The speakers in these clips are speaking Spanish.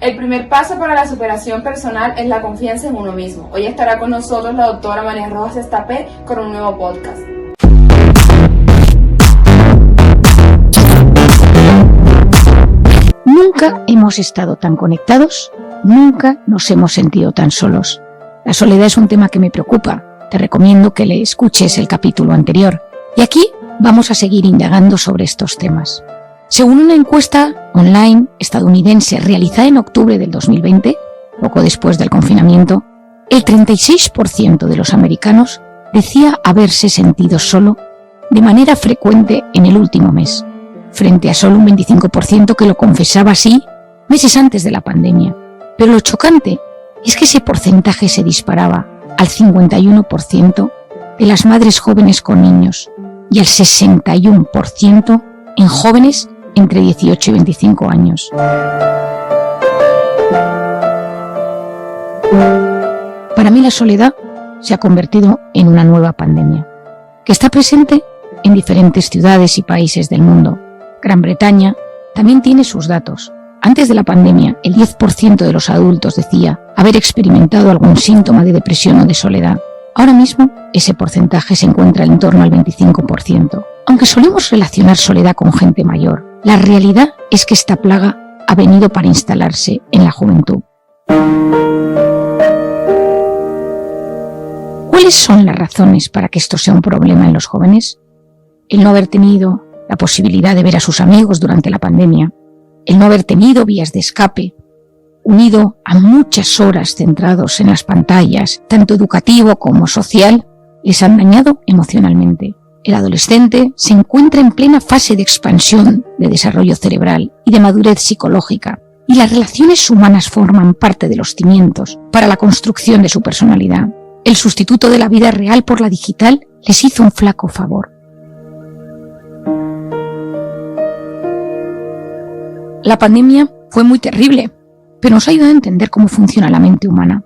El primer paso para la superación personal es la confianza en uno mismo. Hoy estará con nosotros la doctora María Rojas Estapé con un nuevo podcast. Nunca hemos estado tan conectados, nunca nos hemos sentido tan solos. La soledad es un tema que me preocupa. Te recomiendo que le escuches el capítulo anterior. Y aquí vamos a seguir indagando sobre estos temas. Según una encuesta online estadounidense realizada en octubre del 2020, poco después del confinamiento, el 36% de los americanos decía haberse sentido solo de manera frecuente en el último mes, frente a solo un 25% que lo confesaba así meses antes de la pandemia. Pero lo chocante es que ese porcentaje se disparaba al 51% de las madres jóvenes con niños y al 61% en jóvenes entre 18 y 25 años. Para mí la soledad se ha convertido en una nueva pandemia, que está presente en diferentes ciudades y países del mundo. Gran Bretaña también tiene sus datos. Antes de la pandemia, el 10% de los adultos decía haber experimentado algún síntoma de depresión o de soledad. Ahora mismo, ese porcentaje se encuentra en torno al 25%. Aunque solemos relacionar soledad con gente mayor, la realidad es que esta plaga ha venido para instalarse en la juventud. ¿Cuáles son las razones para que esto sea un problema en los jóvenes? El no haber tenido la posibilidad de ver a sus amigos durante la pandemia, el no haber tenido vías de escape, unido a muchas horas centrados en las pantallas, tanto educativo como social, les han dañado emocionalmente. El adolescente se encuentra en plena fase de expansión, de desarrollo cerebral y de madurez psicológica, y las relaciones humanas forman parte de los cimientos para la construcción de su personalidad. El sustituto de la vida real por la digital les hizo un flaco favor. La pandemia fue muy terrible, pero nos ayuda a entender cómo funciona la mente humana.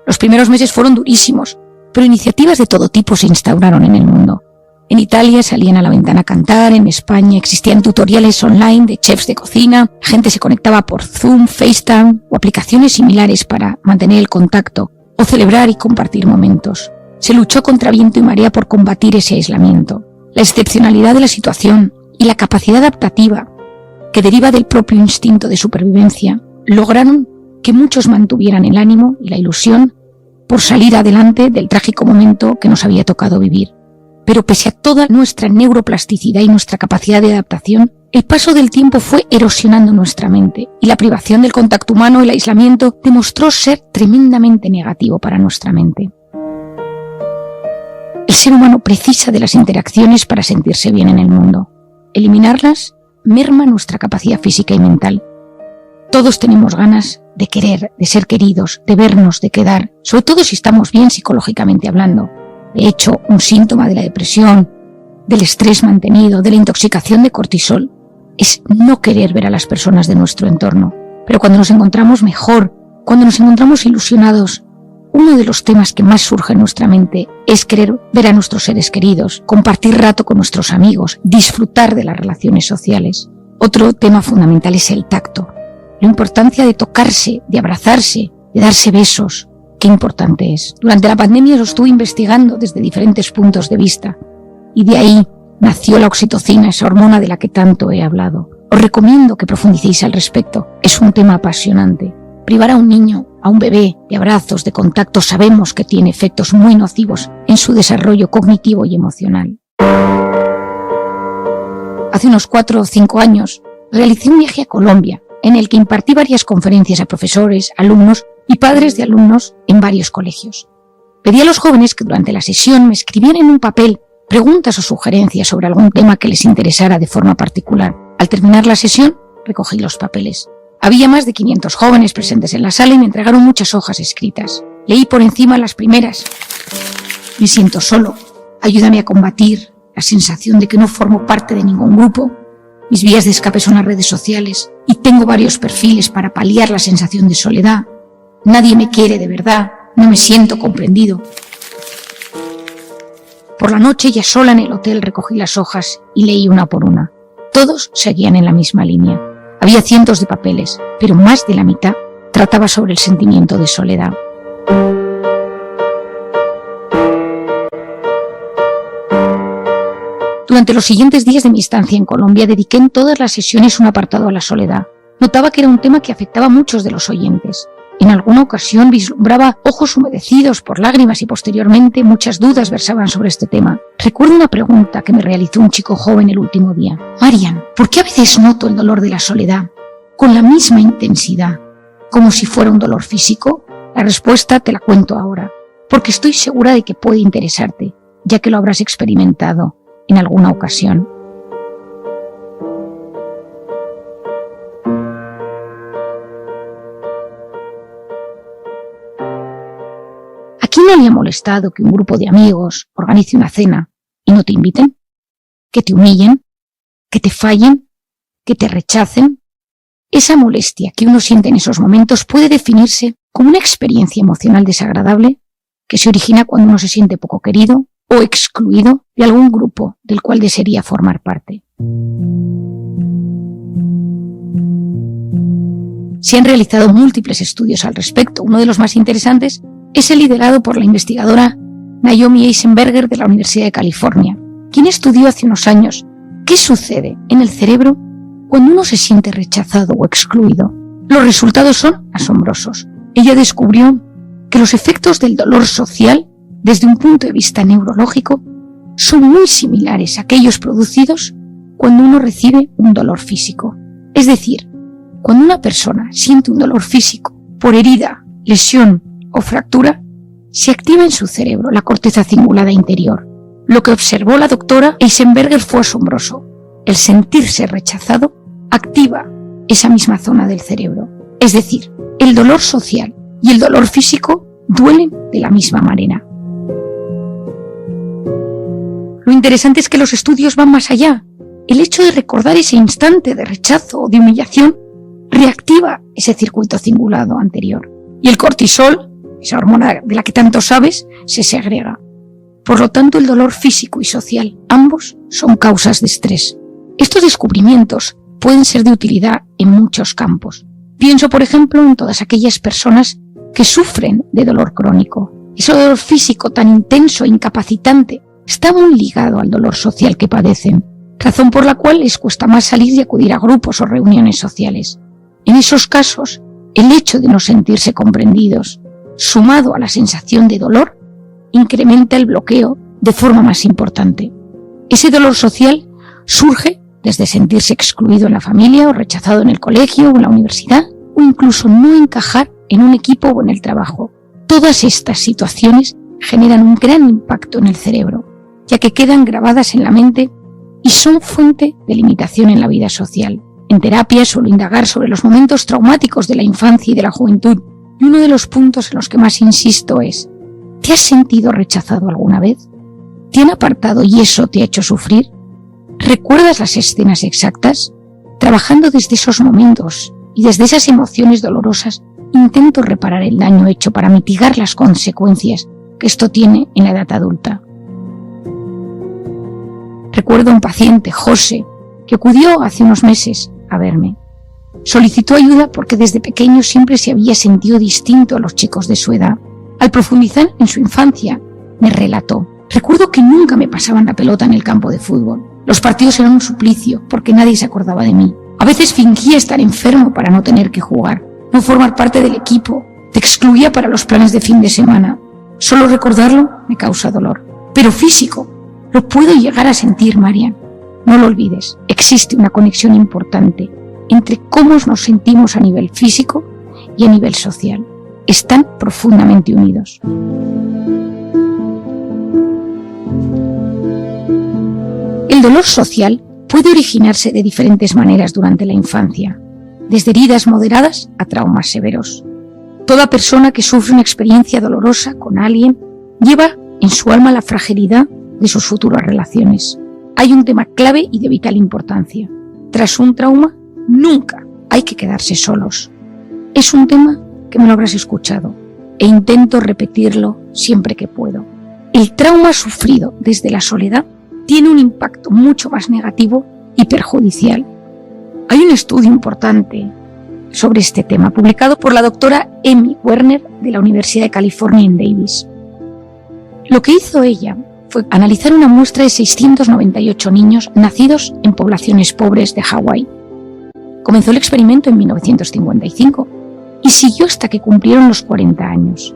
Los primeros meses fueron durísimos, pero iniciativas de todo tipo se instauraron en el mundo. En Italia salían a la ventana a cantar, en España existían tutoriales online de chefs de cocina, la gente se conectaba por Zoom, FaceTime o aplicaciones similares para mantener el contacto o celebrar y compartir momentos. Se luchó contra viento y marea por combatir ese aislamiento. La excepcionalidad de la situación y la capacidad adaptativa que deriva del propio instinto de supervivencia lograron que muchos mantuvieran el ánimo y la ilusión por salir adelante del trágico momento que nos había tocado vivir. Pero pese a toda nuestra neuroplasticidad y nuestra capacidad de adaptación, el paso del tiempo fue erosionando nuestra mente y la privación del contacto humano y el aislamiento demostró ser tremendamente negativo para nuestra mente. El ser humano precisa de las interacciones para sentirse bien en el mundo. Eliminarlas merma nuestra capacidad física y mental. Todos tenemos ganas de querer, de ser queridos, de vernos, de quedar, sobre todo si estamos bien psicológicamente hablando. De hecho, un síntoma de la depresión, del estrés mantenido, de la intoxicación de cortisol, es no querer ver a las personas de nuestro entorno. Pero cuando nos encontramos mejor, cuando nos encontramos ilusionados, uno de los temas que más surge en nuestra mente es querer ver a nuestros seres queridos, compartir rato con nuestros amigos, disfrutar de las relaciones sociales. Otro tema fundamental es el tacto. La importancia de tocarse, de abrazarse, de darse besos. Qué importante es. Durante la pandemia lo estuve investigando desde diferentes puntos de vista y de ahí nació la oxitocina, esa hormona de la que tanto he hablado. Os recomiendo que profundicéis al respecto. Es un tema apasionante. Privar a un niño, a un bebé, de abrazos, de contacto, sabemos que tiene efectos muy nocivos en su desarrollo cognitivo y emocional. Hace unos 4 o 5 años realicé un viaje a Colombia en el que impartí varias conferencias a profesores, alumnos y padres de alumnos en varios colegios. Pedí a los jóvenes que durante la sesión me escribieran en un papel preguntas o sugerencias sobre algún tema que les interesara de forma particular. Al terminar la sesión, recogí los papeles. Había más de 500 jóvenes presentes en la sala y me entregaron muchas hojas escritas. Leí por encima las primeras. Me siento solo. Ayúdame a combatir la sensación de que no formo parte de ningún grupo. Mis vías de escape son las redes sociales y tengo varios perfiles para paliar la sensación de soledad. Nadie me quiere de verdad, no me siento comprendido. Por la noche, ya sola en el hotel, recogí las hojas y leí una por una. Todos seguían en la misma línea. Había cientos de papeles, pero más de la mitad trataba sobre el sentimiento de soledad. Durante los siguientes días de mi estancia en Colombia dediqué en todas las sesiones un apartado a la soledad. Notaba que era un tema que afectaba a muchos de los oyentes. En alguna ocasión vislumbraba ojos humedecidos por lágrimas y posteriormente muchas dudas versaban sobre este tema. Recuerdo una pregunta que me realizó un chico joven el último día. Marian, ¿por qué a veces noto el dolor de la soledad con la misma intensidad, como si fuera un dolor físico? La respuesta te la cuento ahora, porque estoy segura de que puede interesarte, ya que lo habrás experimentado en alguna ocasión. ¿A quién no le ha molestado que un grupo de amigos organice una cena y no te inviten? ¿Que te humillen? ¿Que te fallen? ¿Que te rechacen? Esa molestia que uno siente en esos momentos puede definirse como una experiencia emocional desagradable que se origina cuando uno se siente poco querido o excluido de algún grupo del cual desearía formar parte. Se han realizado múltiples estudios al respecto. Uno de los más interesantes es el liderado por la investigadora Naomi Eisenberger de la Universidad de California, quien estudió hace unos años qué sucede en el cerebro cuando uno se siente rechazado o excluido. Los resultados son asombrosos. Ella descubrió que los efectos del dolor social, desde un punto de vista neurológico, son muy similares a aquellos producidos cuando uno recibe un dolor físico. Es decir, cuando una persona siente un dolor físico por herida, lesión o fractura, se activa en su cerebro la corteza cingulada interior. Lo que observó la doctora Eisenberger fue asombroso. El sentirse rechazado activa esa misma zona del cerebro. Es decir, el dolor social y el dolor físico duelen de la misma manera. Lo interesante es que los estudios van más allá. El hecho de recordar ese instante de rechazo o de humillación reactiva ese circuito cingulado anterior. Y el cortisol, esa hormona de la que tanto sabes, se segrega. Por lo tanto, el dolor físico y social, ambos son causas de estrés. Estos descubrimientos pueden ser de utilidad en muchos campos. Pienso, por ejemplo, en todas aquellas personas que sufren de dolor crónico. Ese dolor físico tan intenso e incapacitante está muy ligado al dolor social que padecen, razón por la cual les cuesta más salir y acudir a grupos o reuniones sociales. En esos casos, el hecho de no sentirse comprendidos, sumado a la sensación de dolor, incrementa el bloqueo de forma más importante. Ese dolor social surge desde sentirse excluido en la familia o rechazado en el colegio o en la universidad, o incluso no encajar en un equipo o en el trabajo. Todas estas situaciones generan un gran impacto en el cerebro, ya que quedan grabadas en la mente y son fuente de limitación en la vida social. En terapia suelo indagar sobre los momentos traumáticos de la infancia y de la juventud, y uno de los puntos en los que más insisto es: ¿te has sentido rechazado alguna vez? ¿Te han apartado y eso te ha hecho sufrir? ¿Recuerdas las escenas exactas? Trabajando desde esos momentos y desde esas emociones dolorosas, intento reparar el daño hecho para mitigar las consecuencias que esto tiene en la edad adulta. Recuerdo a un paciente, José, que acudió hace unos meses a verme. Solicitó ayuda porque desde pequeño siempre se había sentido distinto a los chicos de su edad. Al profundizar en su infancia, me relató: recuerdo que nunca me pasaban la pelota en el campo de fútbol. Los partidos eran un suplicio porque nadie se acordaba de mí. A veces fingía estar enfermo para no tener que jugar, no formar parte del equipo. Te excluía para los planes de fin de semana. Solo recordarlo me causa dolor. Pero físico, lo puedo llegar a sentir, Marian. No lo olvides, existe una conexión importante entre cómo nos sentimos a nivel físico y a nivel social. Están profundamente unidos. El dolor social puede originarse de diferentes maneras durante la infancia, desde heridas moderadas a traumas severos. Toda persona que sufre una experiencia dolorosa con alguien lleva en su alma la fragilidad de sus futuras relaciones. Hay un tema clave y de vital importancia. Tras un trauma, nunca hay que quedarse solos. Es un tema que me lo habrás escuchado e intento repetirlo siempre que puedo. El trauma sufrido desde la soledad tiene un impacto mucho más negativo y perjudicial. Hay un estudio importante sobre este tema, publicado por la doctora Amy Werner de la Universidad de California en Davis. Lo que hizo ella fue analizar una muestra de 698 niños nacidos en poblaciones pobres de Hawái. Comenzó el experimento en 1955 y siguió hasta que cumplieron los 40 años,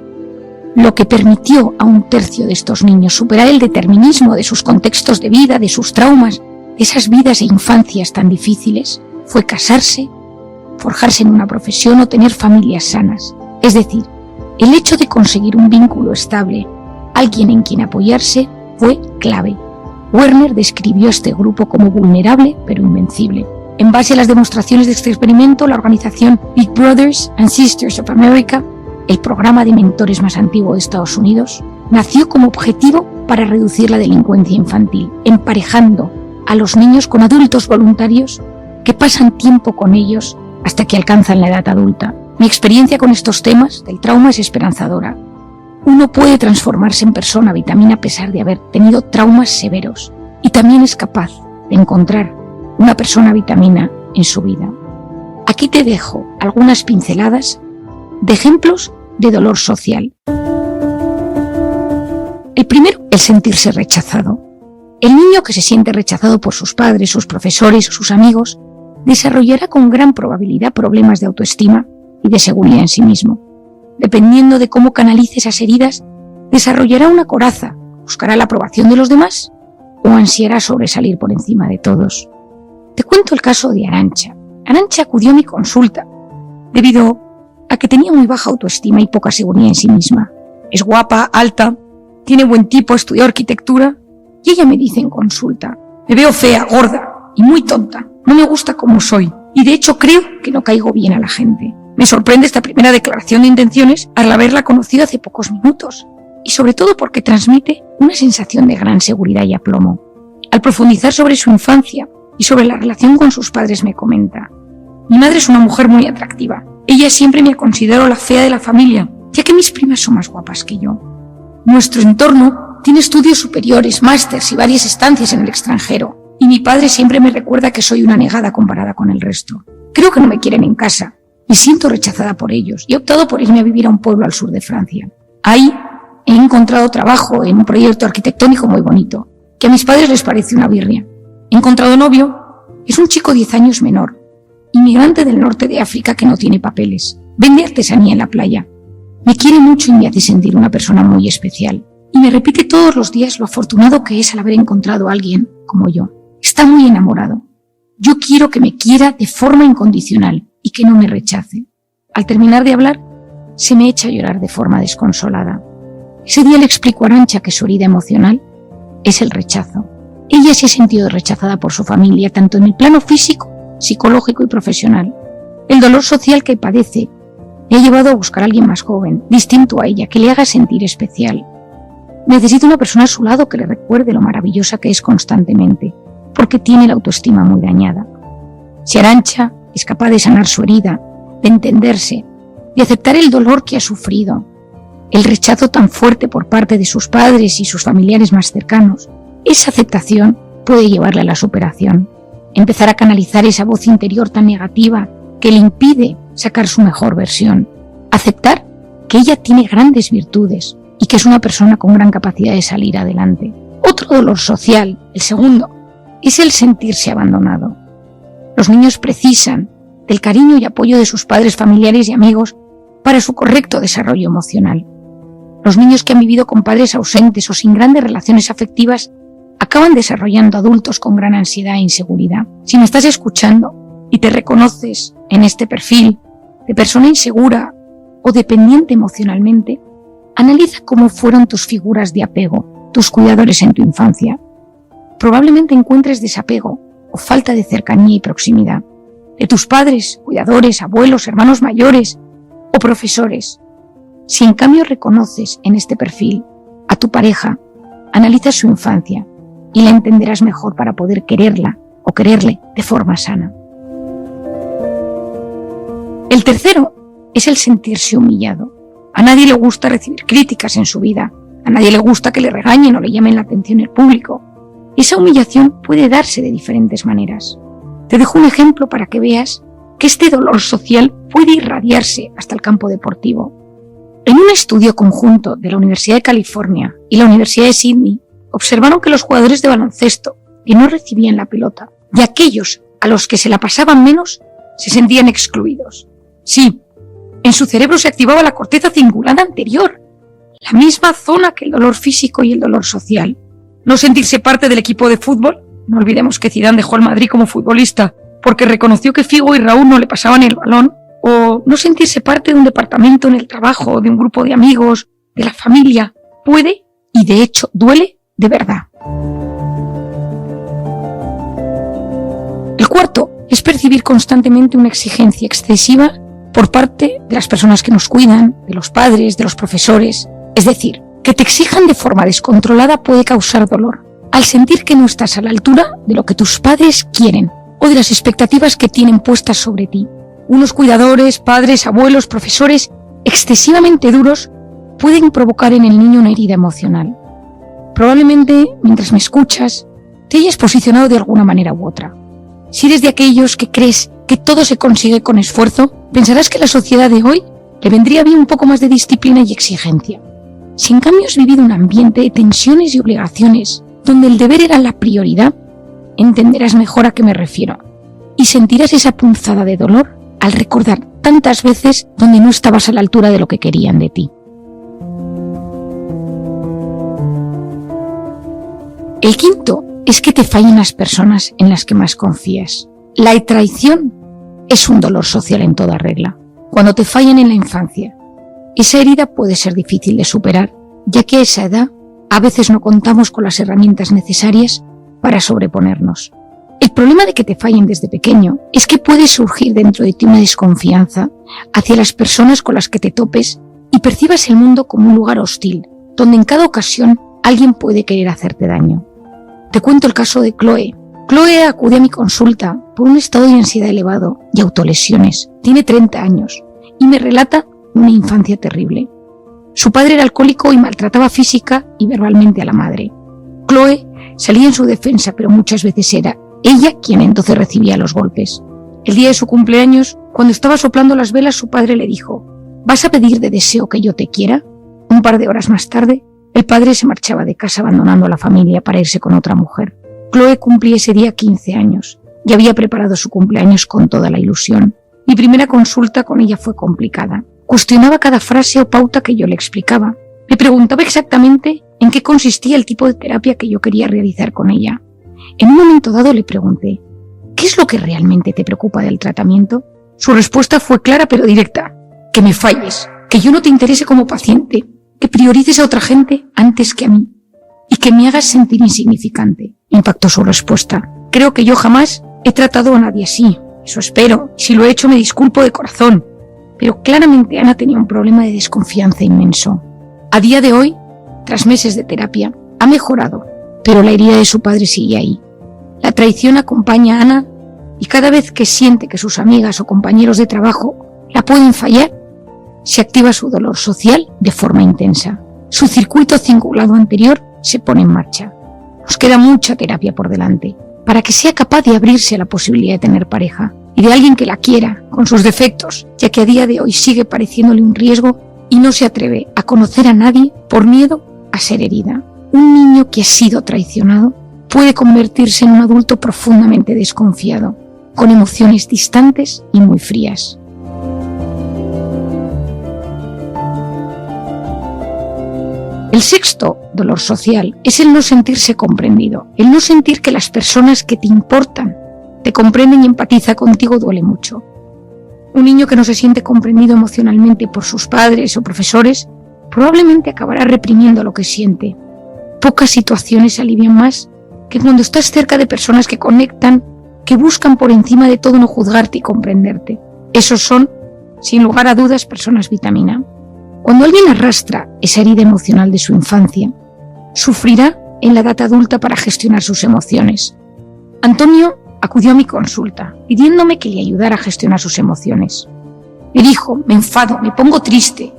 lo que permitió a un tercio de estos niños superar el determinismo de sus contextos de vida, de sus traumas, de esas vidas e infancias tan difíciles, fue casarse, forjarse en una profesión o tener familias sanas. Es decir, el hecho de conseguir un vínculo estable, alguien en quien apoyarse, fue clave. Werner describió a este grupo como vulnerable pero invencible. En base a las demostraciones de este experimento, la organización Big Brothers and Sisters of America, el programa de mentores más antiguo de Estados Unidos, nació como objetivo para reducir la delincuencia infantil, emparejando a los niños con adultos voluntarios que pasan tiempo con ellos hasta que alcanzan la edad adulta. Mi experiencia con estos temas del trauma es esperanzadora. Uno puede transformarse en persona vitamina a pesar de haber tenido traumas severos y también es capaz de encontrar una persona vitamina en su vida. Aquí te dejo algunas pinceladas de ejemplos de dolor social. El primero, el sentirse rechazado. El niño que se siente rechazado por sus padres, sus profesores o sus amigos desarrollará con gran probabilidad problemas de autoestima y de seguridad en sí mismo. Dependiendo de cómo canalice esas heridas, desarrollará una coraza, buscará la aprobación de los demás o ansiará sobresalir por encima de todos. Te cuento el caso de Arantxa. Arantxa acudió a mi consulta debido a que tenía muy baja autoestima y poca seguridad en sí misma. Es guapa, alta, tiene buen tipo, estudió arquitectura y ella me dice en consulta: me veo fea, gorda y muy tonta, no me gusta como soy y de hecho creo que no caigo bien a la gente. Me sorprende esta primera declaración de intenciones al haberla conocido hace pocos minutos y sobre todo porque transmite una sensación de gran seguridad y aplomo. Al profundizar sobre su infancia y sobre la relación con sus padres me comenta: mi madre es una mujer muy atractiva. Ella siempre me consideró la fea de la familia, ya que mis primas son más guapas que yo. Nuestro entorno tiene estudios superiores, másters y varias estancias en el extranjero, y mi padre siempre me recuerda que soy una negada comparada con el resto. Creo que no me quieren en casa. Me siento rechazada por ellos y he optado por irme a vivir a un pueblo al sur de Francia. Ahí he encontrado trabajo en un proyecto arquitectónico muy bonito, que a mis padres les parece una birria. He encontrado novio, es un chico 10 años menor, inmigrante del norte de África que no tiene papeles, vende artesanía en la playa. Me quiere mucho y me hace sentir una persona muy especial. Y me repite todos los días lo afortunado que es al haber encontrado a alguien como yo. Está muy enamorado. Yo quiero que me quiera de forma incondicional y que no me rechace. Al terminar de hablar, se me echa a llorar de forma desconsolada. Ese día le explico a Arantxa que su herida emocional es el rechazo. Ella se ha sentido rechazada por su familia, tanto en el plano físico, psicológico y profesional. El dolor social que padece le ha llevado a buscar a alguien más joven, distinto a ella, que le haga sentir especial. Necesita una persona a su lado que le recuerde lo maravillosa que es constantemente, porque tiene la autoestima muy dañada. Si Arantxa es capaz de sanar su herida, de entenderse, de aceptar el dolor que ha sufrido, el rechazo tan fuerte por parte de sus padres y sus familiares más cercanos, esa aceptación puede llevarle a la superación. Empezar a canalizar esa voz interior tan negativa que le impide sacar su mejor versión. Aceptar que ella tiene grandes virtudes y que es una persona con gran capacidad de salir adelante. Otro dolor social, el segundo, es el sentirse abandonado. Los niños precisan del cariño y apoyo de sus padres, familiares y amigos para su correcto desarrollo emocional. Los niños que han vivido con padres ausentes o sin grandes relaciones afectivas acaban desarrollando adultos con gran ansiedad e inseguridad. Si me estás escuchando y te reconoces en este perfil de persona insegura o dependiente emocionalmente, analiza cómo fueron tus figuras de apego, tus cuidadores en tu infancia. Probablemente encuentres desapego o falta de cercanía y proximidad de tus padres, cuidadores, abuelos, hermanos mayores o profesores. Si en cambio reconoces en este perfil a tu pareja, analiza su infancia y la entenderás mejor para poder quererla o quererle de forma sana. El tercero es el sentirse humillado. A nadie le gusta recibir críticas en su vida, a nadie le gusta que le regañen o le llamen la atención el público. Esa humillación puede darse de diferentes maneras. Te dejo un ejemplo para que veas que este dolor social puede irradiarse hasta el campo deportivo. En un estudio conjunto de la Universidad de California y la Universidad de Sydney, observaron que los jugadores de baloncesto que no recibían la pelota y aquellos a los que se la pasaban menos se sentían excluidos. Sí, en su cerebro se activaba la corteza cingulada anterior, la misma zona que el dolor físico y el dolor social. No sentirse parte del equipo de fútbol. No olvidemos que Zidane dejó el Madrid como futbolista porque reconoció que Figo y Raúl no le pasaban el balón. O no sentirse parte de un departamento en el trabajo, de un grupo de amigos, de la familia. Puede, y de hecho duele, de verdad. El cuarto es percibir constantemente una exigencia excesiva por parte de las personas que nos cuidan, de los padres, de los profesores. Es decir, que te exijan de forma descontrolada puede causar dolor, al sentir que no estás a la altura de lo que tus padres quieren o de las expectativas que tienen puestas sobre ti. Unos cuidadores, padres, abuelos, profesores excesivamente duros pueden provocar en el niño una herida emocional. Probablemente, mientras me escuchas, te hayas posicionado de alguna manera u otra. Si eres de aquellos que crees que todo se consigue con esfuerzo, pensarás que la sociedad de hoy le vendría bien un poco más de disciplina y exigencia. Si en cambio has vivido un ambiente de tensiones y obligaciones, donde el deber era la prioridad, entenderás mejor a qué me refiero y sentirás esa punzada de dolor al recordar tantas veces donde no estabas a la altura de lo que querían de ti. El quinto es que te fallen las personas en las que más confías. La traición es un dolor social en toda regla. Cuando te fallan en la infancia, esa herida puede ser difícil de superar, ya que a esa edad a veces no contamos con las herramientas necesarias para sobreponernos. El problema de que te fallen desde pequeño es que puede surgir dentro de ti una desconfianza hacia las personas con las que te topes y percibas el mundo como un lugar hostil, donde en cada ocasión alguien puede querer hacerte daño. Te cuento el caso de Chloe. Chloe acude a mi consulta por un estado de ansiedad elevado y autolesiones. Tiene 30 años y me relata una infancia terrible. Su padre era alcohólico y maltrataba física y verbalmente a la madre. Chloe salía en su defensa, pero muchas veces era ella quien entonces recibía los golpes. El día de su cumpleaños, cuando estaba soplando las velas, su padre le dijo: ¿vas a pedir de deseo que yo te quiera? Un par de horas más tarde, el padre se marchaba de casa abandonando a la familia para irse con otra mujer. Chloe cumplía ese día 15 años y había preparado su cumpleaños con toda la ilusión. Mi primera consulta con ella fue complicada. Cuestionaba cada frase o pauta que yo le explicaba. Me preguntaba exactamente en qué consistía el tipo de terapia que yo quería realizar con ella. En un momento dado le pregunté: ¿qué es lo que realmente te preocupa del tratamiento? Su respuesta fue clara pero directa: que me falles, que yo no te interese como paciente, que priorices a otra gente antes que a mí y que me hagas sentir insignificante. Me impactó su respuesta. Creo que yo jamás he tratado a nadie así. Eso espero. Si lo he hecho, me disculpo de corazón. Pero claramente Ana tenía un problema de desconfianza inmenso. A día de hoy, tras meses de terapia, ha mejorado, pero la herida de su padre sigue ahí. La traición acompaña a Ana y cada vez que siente que sus amigas o compañeros de trabajo la pueden fallar, se activa su dolor social de forma intensa. Su circuito cingulado anterior se pone en marcha. Nos queda mucha terapia por delante para que sea capaz de abrirse a la posibilidad de tener pareja y de alguien que la quiera con sus defectos, ya que a día de hoy sigue pareciéndole un riesgo y no se atreve a conocer a nadie por miedo a ser herida. Un niño que ha sido traicionado puede convertirse en un adulto profundamente desconfiado, con emociones distantes y muy frías. El sexto dolor social es el no sentirse comprendido. El no sentir que las personas que te importan te comprenden y empatizan contigo duele mucho. Un niño que no se siente comprendido emocionalmente por sus padres o profesores probablemente acabará reprimiendo lo que siente. Pocas situaciones alivian más que cuando estás cerca de personas que conectan, que buscan por encima de todo no juzgarte y comprenderte. Esos son, sin lugar a dudas, personas vitamina. Cuando alguien arrastra esa herida emocional de su infancia, sufrirá en la edad adulta para gestionar sus emociones. Antonio acudió a mi consulta pidiéndome que le ayudara a gestionar sus emociones. Me dijo: me enfado, me pongo triste,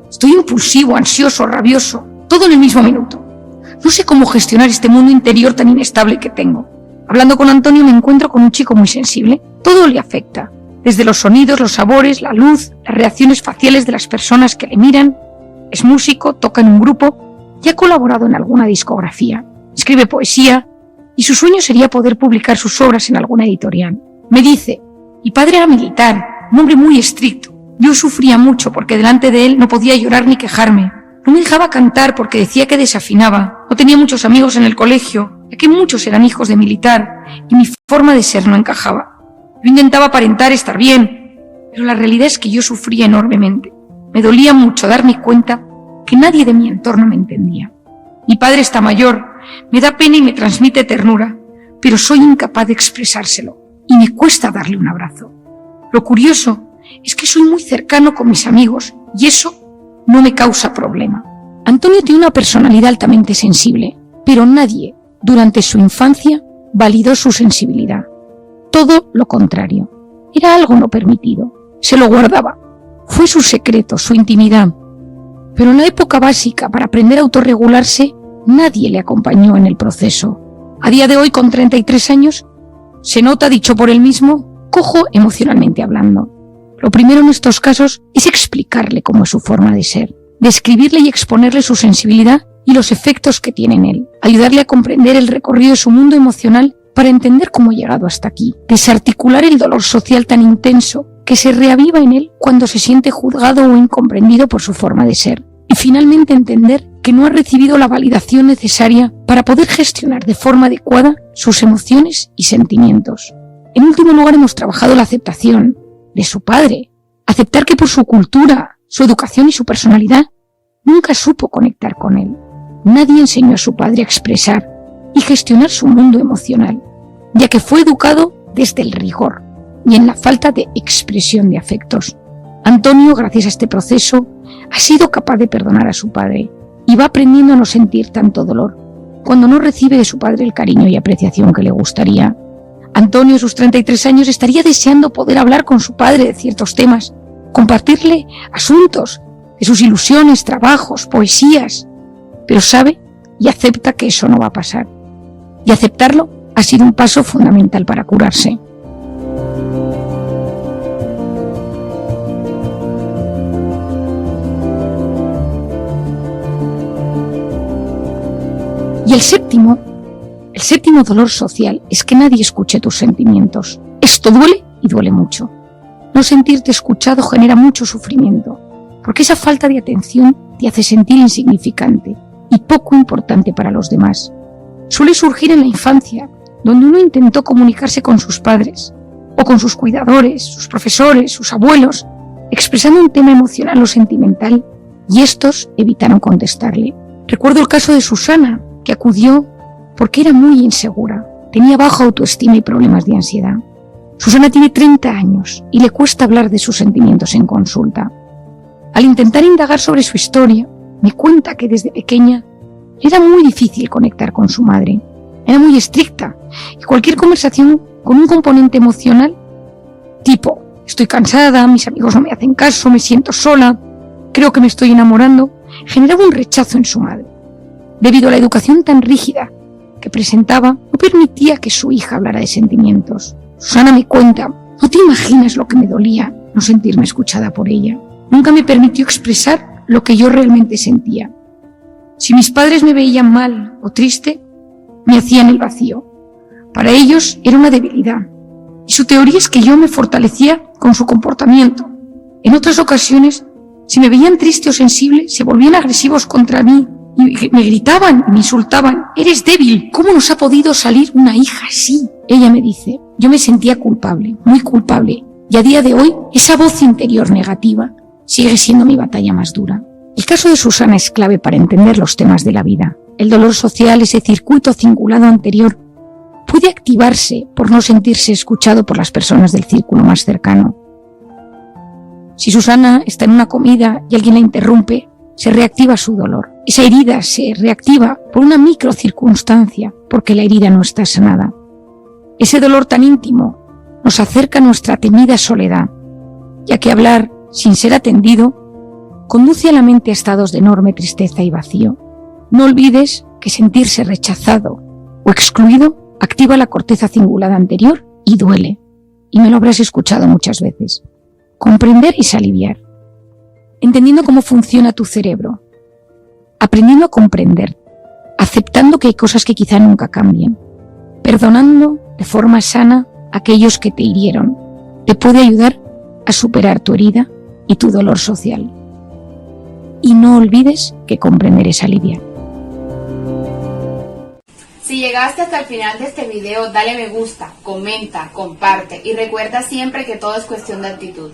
estoy impulsivo, ansioso, rabioso, todo en el mismo minuto. No sé cómo gestionar este mundo interior tan inestable que tengo. Hablando con Antonio me encuentro con un chico muy sensible. Todo le afecta, desde los sonidos, los sabores, la luz, las reacciones faciales de las personas que le miran. Es músico, toca en un grupo y ha colaborado en alguna discografía. Escribe poesía y su sueño sería poder publicar sus obras en alguna editorial. Me dice, mi padre era militar, un hombre muy estricto. Yo sufría mucho porque delante de él no podía llorar ni quejarme. No me dejaba cantar porque decía que desafinaba. No tenía muchos amigos en el colegio, ya que muchos eran hijos de militar y mi forma de ser no encajaba. Yo intentaba aparentar estar bien, pero la realidad es que yo sufría enormemente. Me dolía mucho darme cuenta que nadie de mi entorno me entendía. Mi padre está mayor, me da pena y me transmite ternura, pero soy incapaz de expresárselo y me cuesta darle un abrazo. Lo curioso es que soy muy cercano con mis amigos y eso no me causa problema. Antonio tiene una personalidad altamente sensible, pero nadie, durante su infancia, validó su sensibilidad. Todo lo contrario. Era algo no permitido. Se lo guardaba. Fue su secreto, su intimidad. Pero en la época básica, para aprender a autorregularse, nadie le acompañó en el proceso. A día de hoy, con 33 años, se nota, dicho por él mismo, cojo emocionalmente hablando. Lo primero en estos casos es explicarle cómo es su forma de ser, describirle y exponerle su sensibilidad y los efectos que tiene en él, ayudarle a comprender el recorrido de su mundo emocional para entender cómo ha llegado hasta aquí, desarticular el dolor social tan intenso que se reaviva en él cuando se siente juzgado o incomprendido por su forma de ser, y finalmente entender que no ha recibido la validación necesaria para poder gestionar de forma adecuada sus emociones y sentimientos. En último lugar, hemos trabajado la aceptación de su padre, aceptar que por su cultura, su educación y su personalidad nunca supo conectar con él. Nadie enseñó a su padre a expresar y gestionar su mundo emocional, ya que fue educado desde el rigor y en la falta de expresión de afectos. Antonio, gracias a este proceso, ha sido capaz de perdonar a su padre y va aprendiendo a no sentir tanto dolor cuando no recibe de su padre el cariño y apreciación que le gustaría. Antonio, a sus 33 años, estaría deseando poder hablar con su padre de ciertos temas, compartirle asuntos de sus ilusiones, trabajos, poesías, pero sabe y acepta que eso no va a pasar. Y aceptarlo ha sido un paso fundamental para curarse. Y el séptimo dolor social es que nadie escuche tus sentimientos. Esto duele y duele mucho. No sentirte escuchado genera mucho sufrimiento, porque esa falta de atención te hace sentir insignificante y poco importante para los demás. Suele surgir en la infancia, donde uno intentó comunicarse con sus padres, o con sus cuidadores, sus profesores, sus abuelos, expresando un tema emocional o sentimental, y estos evitaron contestarle. Recuerdo el caso de Susana, que acudió porque era muy insegura, tenía baja autoestima y problemas de ansiedad. Susana tiene 30 años y le cuesta hablar de sus sentimientos en consulta. Al intentar indagar sobre su historia, me cuenta que desde pequeña era muy difícil conectar con su madre. Era muy estricta y cualquier conversación con un componente emocional, tipo, estoy cansada, mis amigos no me hacen caso, me siento sola, creo que me estoy enamorando, generaba un rechazo en su madre. Debido a la educación tan rígida que presentaba, no permitía que su hija hablara de sentimientos. Susana me cuenta, no te imaginas lo que me dolía no sentirme escuchada por ella. Nunca me permitió expresar lo que yo realmente sentía. Si mis padres me veían mal o triste, me hacían el vacío. Para ellos era una debilidad. Y su teoría es que yo me fortalecía con su comportamiento. En otras ocasiones, si me veían triste o sensible, se volvían agresivos contra mí y me gritaban y me insultaban. Eres débil, ¿cómo nos ha podido salir una hija así? Ella me dice, yo me sentía culpable, muy culpable, y a día de hoy esa voz interior negativa sigue siendo mi batalla más dura. El caso de Susana es clave para entender los temas de la vida. El dolor social, ese circuito cingulado anterior, puede activarse por no sentirse escuchado por las personas del círculo más cercano. Si Susana está en una comida y alguien la interrumpe, se reactiva su dolor. Esa herida se reactiva por una microcircunstancia, porque la herida no está sanada. Ese dolor tan íntimo nos acerca a nuestra temida soledad, ya que hablar sin ser atendido conduce a la mente a estados de enorme tristeza y vacío. No olvides que sentirse rechazado o excluido activa la corteza cingulada anterior y duele. Y me lo habrás escuchado muchas veces. Comprender es aliviar. Entendiendo cómo funciona tu cerebro. Aprendiendo a comprender. Aceptando que hay cosas que quizá nunca cambien. Perdonando de forma sana a aquellos que te hirieron. Te puede ayudar a superar tu herida y tu dolor social. Y no olvides que comprender es aliviar. Si llegaste hasta el final de este video, dale me gusta, comenta, comparte y recuerda siempre que todo es cuestión de actitud.